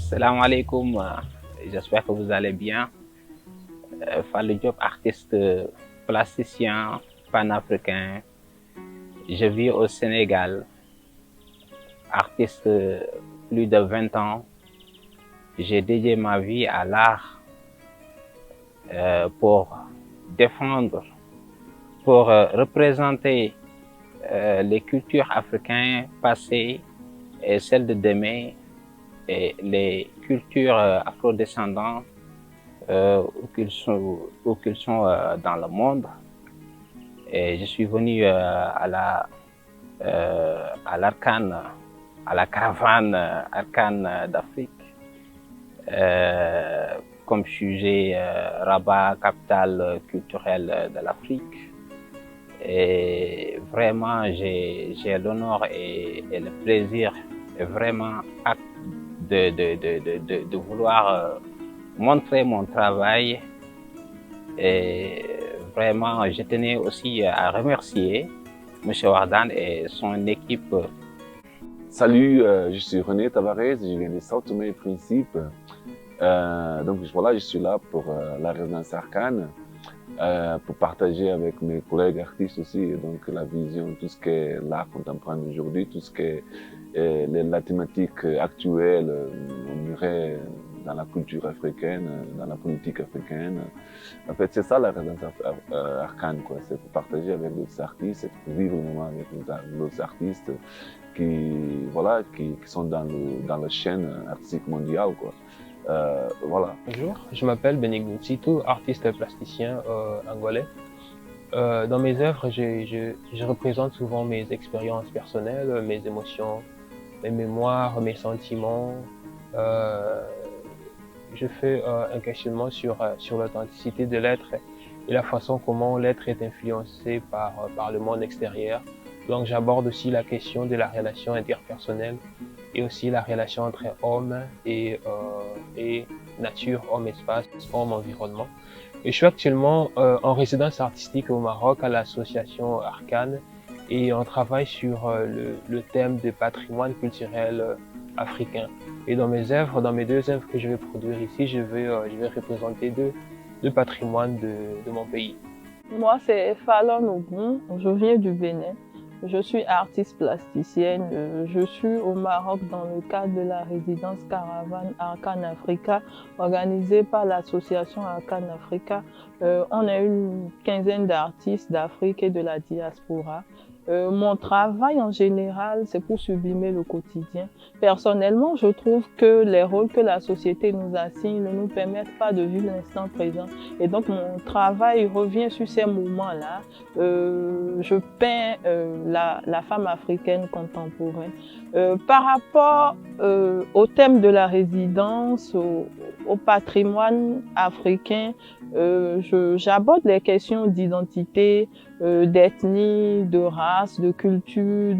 Salam alaikum, j'espère que vous allez bien. Fallou Diop, artiste plasticien panafricain. Je vis au Sénégal, artiste plus de 20 ans. J'ai dédié ma vie à l'art pour défendre, pour représenter les cultures africaines passées et celles de demain et les cultures afrodescendantes où qu'ils sont dans le monde. Et je suis venu à l'Arcane, à la caravane Arcane d'Afrique, comme sujet Rabat, capitale culturelle de l'Afrique. Et vraiment, j'ai l'honneur et le plaisir, et vraiment de vouloir montrer mon travail. Et vraiment, je tenais aussi à remercier M. Wardan et son équipe. Salut, je suis René Tavares, je viens de Sao Tomé et Principe. Donc voilà, je suis là pour la résidence Arcane, pour partager avec mes collègues artistes aussi donc la vision, tout ce qu'est l'art contemporain d'aujourd'hui, tout ce qu'est la thématique actuelle, on dirait dans la culture africaine, dans la politique africaine. En fait, c'est ça la résidence Arcane, quoi. C'est pour partager avec d'autres artistes, c'est pour vivre le moment avec d'autres artistes qui sont dans la chaîne artistique mondiale, quoi. Voilà. Bonjour, je m'appelle Benignou Sitou, artiste plasticien angolais. Dans mes œuvres, je représente souvent mes expériences personnelles, mes émotions, mes mémoires, mes sentiments. Je fais un questionnement sur l'authenticité de l'être et la façon comment l'être est influencé par le monde extérieur. Donc j'aborde aussi la question de la relation interpersonnelle et aussi la relation entre homme et nature, homme-espace, homme-environnement. Et je suis actuellement en résidence artistique au Maroc à l'association Arcane et on travaille sur le thème du patrimoine culturel africain. Et dans mes œuvres, dans mes deux œuvres que je vais produire ici, je vais représenter deux patrimoines de mon pays. Moi, c'est Fallon Ogun, je viens du Bénin. Je suis artiste plasticienne. Je suis au Maroc dans le cadre de la résidence caravane Arcane Africa organisée par l'association Arcane Africa. On est une quinzaine d'artistes d'Afrique et de la diaspora. Mon travail en général, c'est pour sublimer le quotidien. Personnellement, je trouve que les rôles que la société nous assigne ne nous permettent pas de vivre l'instant présent. Et donc, mon travail revient sur ces moments-là. Je peins la femme africaine contemporaine. Par rapport au thème de la résidence, au patrimoine africain, j'aborde les questions d'identité, d'ethnie, de race, de culture,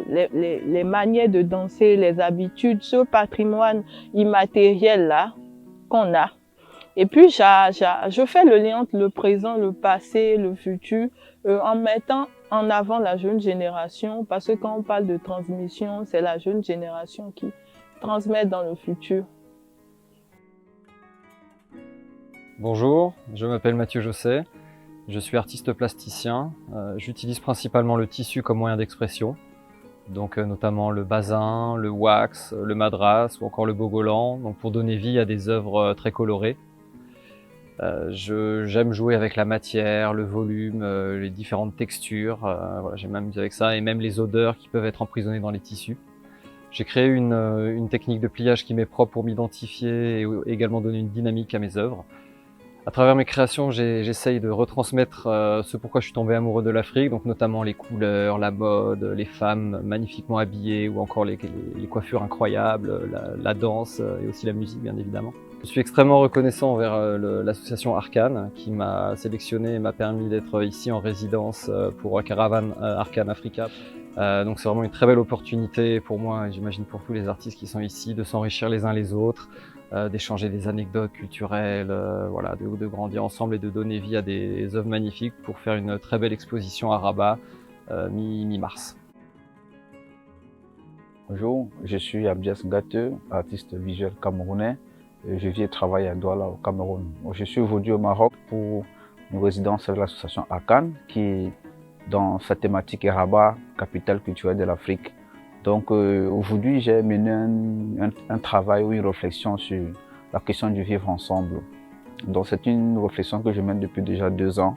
les manières de danser, les habitudes, ce patrimoine immatériel-là qu'on a. Et puis, je fais le lien entre le présent, le passé, le futur, en mettant en avant la jeune génération, parce que quand on parle de transmission, c'est la jeune génération qui transmet dans le futur. Bonjour, je m'appelle Mathieu Josset, je suis artiste plasticien. J'utilise principalement le tissu comme moyen d'expression, donc notamment le basin, le wax, le madras ou encore le bogolan, donc pour donner vie à des œuvres très colorées. J'aime jouer avec la matière, le volume, les différentes textures, voilà, j'aime m'amuser avec ça et même les odeurs qui peuvent être emprisonnées dans les tissus. J'ai créé une technique de pliage qui m'est propre pour m'identifier et également donner une dynamique à mes œuvres. À travers mes créations, j'essaye de retransmettre ce pourquoi je suis tombé amoureux de l'Afrique, donc notamment les couleurs, la mode, les femmes magnifiquement habillées ou encore les coiffures incroyables, la danse et aussi la musique bien évidemment. Je suis extrêmement reconnaissant envers l'association Arcane qui m'a sélectionné et m'a permis d'être ici en résidence pour Caravane Arcane Africa. Donc c'est vraiment une très belle opportunité pour moi et j'imagine pour tous les artistes qui sont ici de s'enrichir les uns les autres, d'échanger des anecdotes culturelles, voilà, de grandir ensemble et de donner vie à des œuvres magnifiques pour faire une très belle exposition à Rabat mi-mars. Bonjour, je suis Abdias Gateux, artiste visuel camerounais. Je vis et travaille à Douala au Cameroun. Je suis aujourd'hui au Maroc pour une résidence avec l'association ACAN qui, dans sa thématique, est Rabat, capitale culturelle de l'Afrique. Donc aujourd'hui, j'ai mené un travail ou une réflexion sur la question du vivre ensemble. Donc c'est une réflexion que je mène depuis déjà 2 ans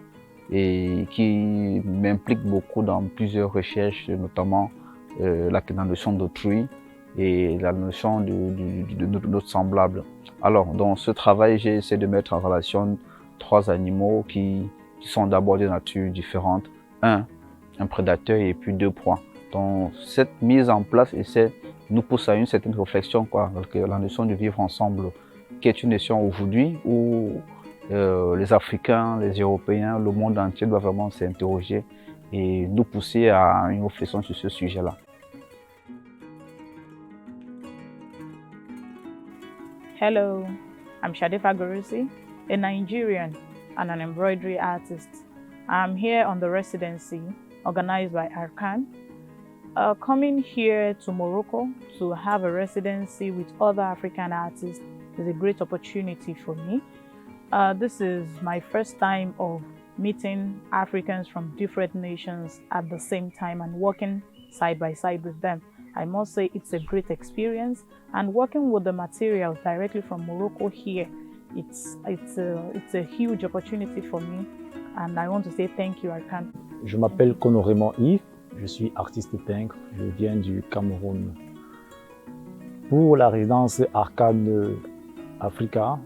et qui m'implique beaucoup dans plusieurs recherches, notamment la notion d'autrui et la notion de notre semblable. Alors, dans ce travail, j'ai essayé de mettre en relation 3 animaux qui sont d'abord de nature différente. Un prédateur et puis 2 proies. Donc, cette mise en place nous pousse à une certaine réflexion, quoi, la notion de vivre ensemble, qui est une notion aujourd'hui où les Africains, les Européens, le monde entier doivent vraiment s'interroger et nous pousser à une réflexion sur ce sujet-là. Hello, I'm Shadifa Gurusi, a Nigerian and an embroidery artist. I'm here on the residency organized by Arkan. Coming here to Morocco to have a residency with other African artists is a great opportunity for me. This is my first time of meeting Africans from different nations at the same time and working side by side with them. I must say it's a great experience, and working with the materials directly from Morocco here, it's a huge opportunity for me, and I want to say thank you, Arkan. Je m'appelle Konoréman Yves, je suis artiste peintre, je viens du Cameroun. Pour la résidence Arkan Africa,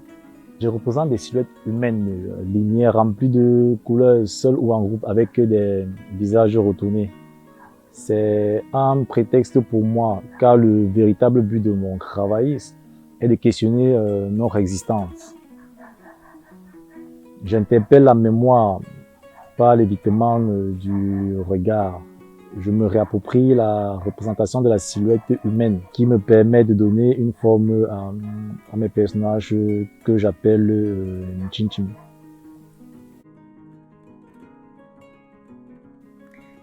je représente des silhouettes humaines, linéaires remplies de couleurs, seules ou en groupe, avec des visages retournés. C'est un prétexte pour moi, car le véritable but de mon travail est de questionner notre existence. J'interpelle la mémoire par l'évitement du regard. Je me réapproprie la représentation de la silhouette humaine qui me permet de donner une forme à mes personnages que j'appelle Chinchim.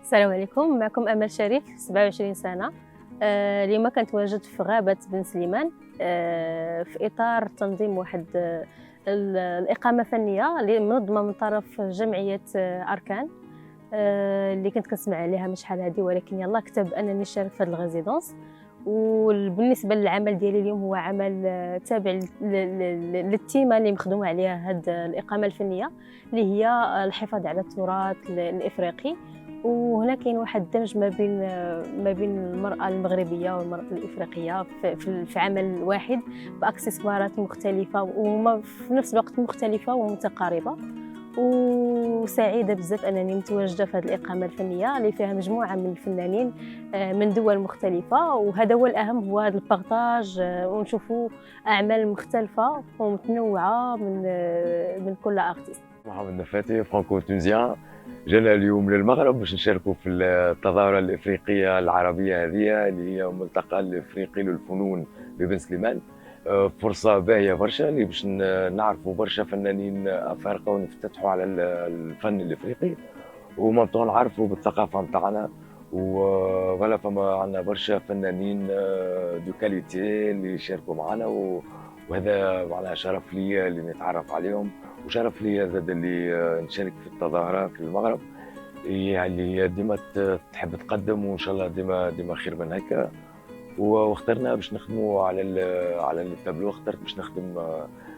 السلام عليكم، معكم أمل شريف 27 سنة. اليوم كنتواجد في غابة بن سليمان في إطار تنظيم واحد الإقامة فنية اللي منظمة من طرف جمعية أركان اللي كنت كنسمع عليها من شحال هادي، ولكن يلا كتب أنني نشارك في هذا الغيزيدونس. وبالنسبة للعمل ديالي اليوم هو عمل تابع للتيمة اللي مخدومة عليها هاد الإقامة الفنية اللي هي الحفاظ على التراث الإفريقي. وهنا كاين واحد الدمج ما بين المرأة المغربية والمرأة الإفريقية في عمل واحد بأكسسوارات مختلفة وهما في نفس الوقت مختلفة ومتقاربة. وسعيدة بزاف أنني متواجدة في هذه الإقامة الفنية اللي فيها مجموعة من الفنانين من دول مختلفة، وهذا هو الأهم، هو هذا البارطاج ونشوفوا أعمال مختلفة ومتنوعة من كل أرتيست. محمد نفاتي فرانكو تونزيان، جانا اليوم للمغرب باش نشاركوا في التظاهرة الإفريقية العربية هذه اللي هي الملتقى الإفريقي للفنون ببن سليمان. فرصة باهية برشا اللي باش نعرفوا برشا فنانين أفارقة ونفتتحوا على الفن الإفريقي ومنطقة نعرفوا بالثقافة متاعنا. ولا فما عندنا برشا فنانين دو كاليتي اللي يشاركوا معنا، وهذا معناها شرف لي اللي نتعرف عليهم، وشرف لي زاد اللي نشارك في التظاهرة في المغرب يعني ديما تحب تقدم، وإن شاء الله ديما خير من هكا. واخترنا باش نخدموا على التابلو، اخترت باش نخدم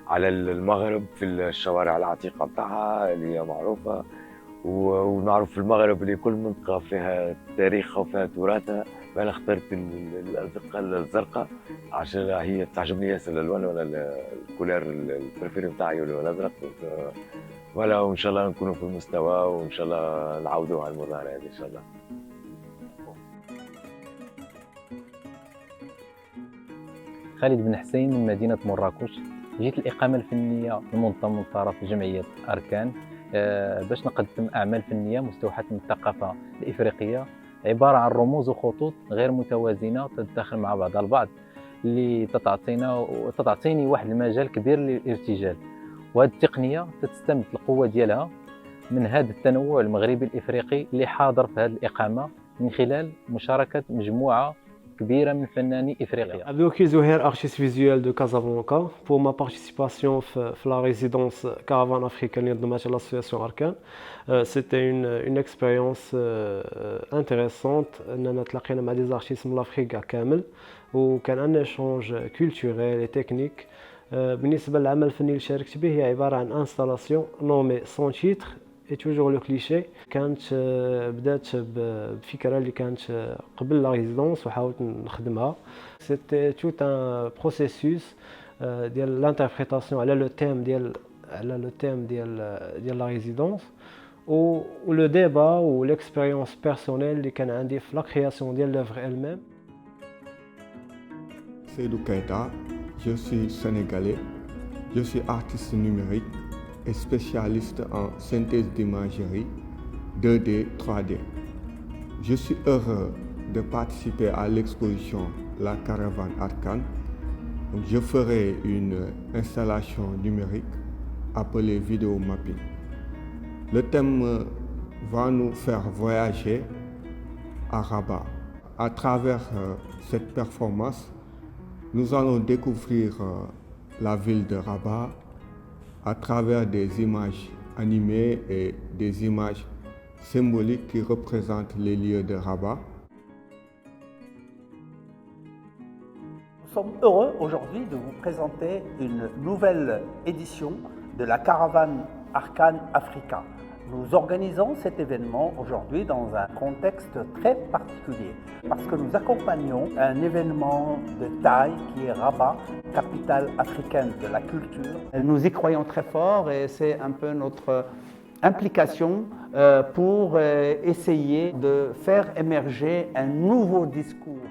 على المغرب في الشوارع العتيقة متاعها اللي هي معروفة، ونعرف في المغرب اللي كل منطقة فيها تاريخها وفيها تراثها. فأنا اخترت الأزرقة الزرقاء عشان هي تعجبني ياسر الألوان، وأنا الكولار البريفيري متاعي اللون الأزرق. ولا وإن شاء الله نكونوا في المستوى، وإن شاء الله نعودوا على المظاهرة هذه إن شاء الله. خالد بن حسين من مدينة مراكش. جيت الإقامة الفنية المنظمة من طرف جمعية أركان باش نقدم أعمال فنية مستوحاة من الثقافة الإفريقية، عبارة عن رموز وخطوط غير متوازنة تتداخل مع بعضها البعض، اللي تعطيني واحد المجال كبير للارتجال. وهذه التقنية تستمد القوة ديالها من هذا التنوع المغربي الإفريقي اللي حاضر في هذه الإقامة من خلال مشاركة مجموعة كبيره من فناني افريقيا. Abdouki Zouher, artiste visuel de Casablanca, pour ma participation à la résidence Caravane africaine de l'association Arkan. C'était une expérience intéressante. Nous avons rencontré des artistes de l'Afrique كامل وكان un échange culturel et technique. بالنسبة للعمل الفني اللي شاركت به هي عبارة عن installation nommée sans titre et toujours le cliché. كانت بدات بفكرة اللي كانت قبل لا ريزيدونس وحاولت نخدمها. C'était tout un processus ديال l'interprétation على le thème ديال la résidence و le débat ou l'expérience personnelle اللي كان عندي في la création ديال l'œuvre elle-même. Seydou Keita, je suis sénégalais, je suis artiste numérique et spécialiste en synthèse d'imagerie 2D, 3D. Je suis heureux de participer à l'exposition La Caravane Arkan. Donc, je ferai une installation numérique appelée vidéo mapping. Le thème va nous faire voyager à Rabat. À travers cette performance, nous allons découvrir la ville de Rabat à travers des images animées et des images symboliques qui représentent les lieux de Rabat. Nous sommes heureux aujourd'hui de vous présenter une nouvelle édition de la Caravane Arkan Africa. Nous organisons cet événement aujourd'hui dans un contexte très particulier parce que nous accompagnons un événement de taille qui est Rabat, capitale africaine de la culture. Nous y croyons très fort et c'est un peu notre implication pour essayer de faire émerger un nouveau discours